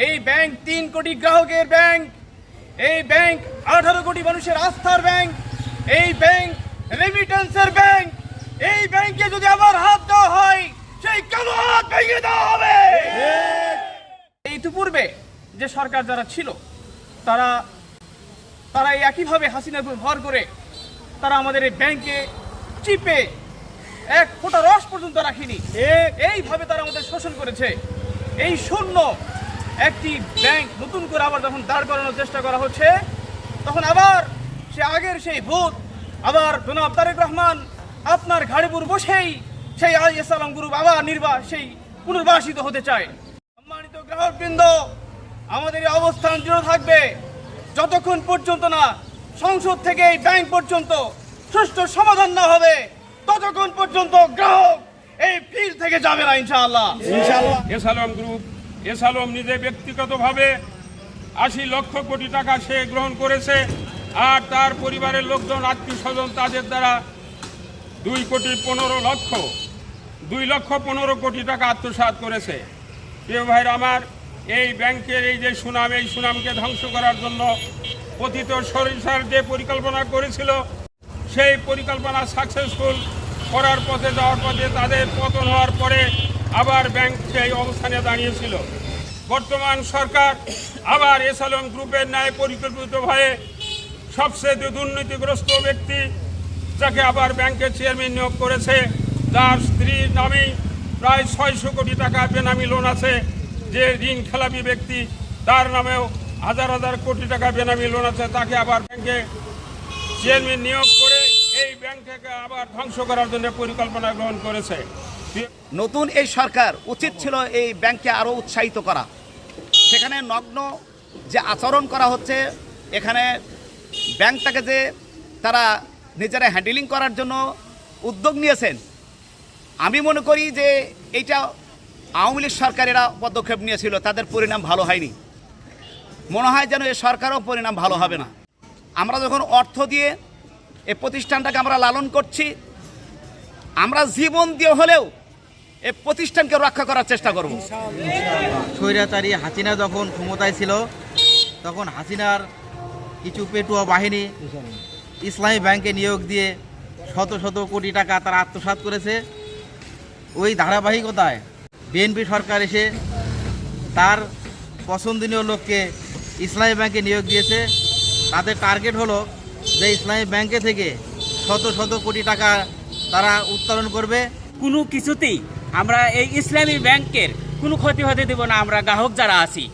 এই ব্যাংক 3 কোটি গ্রাহকের ব্যাংক, এই ব্যাংক 18 কোটি মানুষের আস্থার ব্যাংক, এই ব্যাংক রেমিটেন্সের ব্যাংক। এই ব্যাংকে যদি আবার হাত দেওয়া হয়, সেই কালো হাত ভেঙে দেওয়া হবে। এই ইতিপূর্বে যে সরকার যারা ছিল তারা একইভাবে হাসিনার উপর ভর করে তারা আমাদের এই ব্যাংকে চিপে এক ফোঁটা রস পর্যন্ত রাখিনি। এইভাবে তারা আমাদের শোষণ করেছে। এই শূন্য একটি ব্যাংক নতুন করে আবার যখন দাঁড় করানোর চেষ্টা করা হচ্ছে, তখন আবার আগের সেই ভূত আবার জনাব তারেক রহমান আপনার ঘাড়িপুর বসেই সেই আইএসআলম গ্রুপ আবার সেই পুনর্বাসিত হতে চায়। সম্মানিত গ্রাহকবৃন্দ, আমাদের এই অবস্থান দৃঢ় থাকবে যতক্ষণ পর্যন্ত না সংসদ থেকে এই ব্যাংক পর্যন্ত সুষ্ঠু সমাধান না হবে, ততক্ষণ পর্যন্ত গ্রাহক এই ফিল্ড থেকে যাবে না ইনশাআল্লাহ। এসালম গ্রুপ, এসালম নিজে ব্যক্তিগতভাবে 80 লক্ষ কোটি টাকা সে গ্রহণ করেছে, আর তার পরিবারের লোকজন আত্মীয় স্বজন তাদের দ্বারা 2 লক্ষ 15 কোটি টাকা আত্মসাৎ করেছে। প্রিয় ভাইরা আমার, এই ব্যাংকের এই যে সুনাম, এই সুনামকে ধ্বংস করার জন্য পতিত সরিষার যে পরিকল্পনা করেছিল, সেই পরিকল্পনা সাকসেসফুল করার পথে যাওয়ার পথে তাদের পতন হওয়ার পরে আবার ব্যাংক সেই অবস্থানে দাঁড়িয়েছিল। বর্তমান সরকার আবার এসালম গ্রুপের ন্যায় পরিকল্পিতভাবে সবচেয়ে দুর্নীতিগ্রস্ত ব্যক্তি যাকে আবার ব্যাংকের চেয়ারম্যান নিয়োগ করেছে, যার স্ত্রীর নামে প্রায় 600 কোটি টাকা বেনামি লোন আছে, যে ঋণ খেলাপি ব্যক্তি তার নামেও হাজার কোটি টাকা বেনামি লোন আছে, তাকে আবার ব্যাংকে চেয়ারম্যান নিয়োগ করে এই ব্যাংকটাকে আবার ধ্বংস করার জন্য পরিকল্পনা গ্রহণ করেছে। নতুন এই সরকার উচিত ছিল এই ব্যাংককে আরও উৎসাহিত করা। সেখানে নগ্ন যে আচরণ করা হচ্ছে, এখানে ব্যাংকটাকে যে তারা নিজেরা হ্যান্ডেলিং করার জন্য উদ্যোগ নিয়েছেন, আমি মনে করি যে এইটা আওয়ামী লীগ সরকারেরা পদক্ষেপ নিয়েছিল, তাদের পরিণাম ভালো হয়নি। মনে হয় যেন এই সরকারও পরিণাম ভালো হবে না। আমরা যখন অর্থ দিয়ে এই প্রতিষ্ঠানটাকে আমরা লালন করছি, আমরা জীবন দিয়ে হলেও এই প্রতিষ্ঠানকে রক্ষা করার চেষ্টা করব। স্বৈরাচারী হাসিনা যখন ক্ষমতায় ছিল, তখন হাসিনার কিছু পেটুয়া বাহিনী ইসলামী ব্যাংকে নিয়োগ দিয়ে শত কোটি টাকা তারা আত্মসাৎ করেছে। ওই ধারাবাহিকতায় বিএনপি সরকার এসে তার পছন্দনীয় লোককে ইসলামী ব্যাংকে নিয়োগ দিয়েছে। তাদের টার্গেট হলো যে ইসলামী ব্যাংকে থেকে শত কোটি টাকা তারা উত্তোলন করবে। কোনো কিছুতেই আমরা এই ইসলামী ব্যাংকের কোনো ক্ষতি হতে দেব না। আমরা গ্রাহক যারা আছি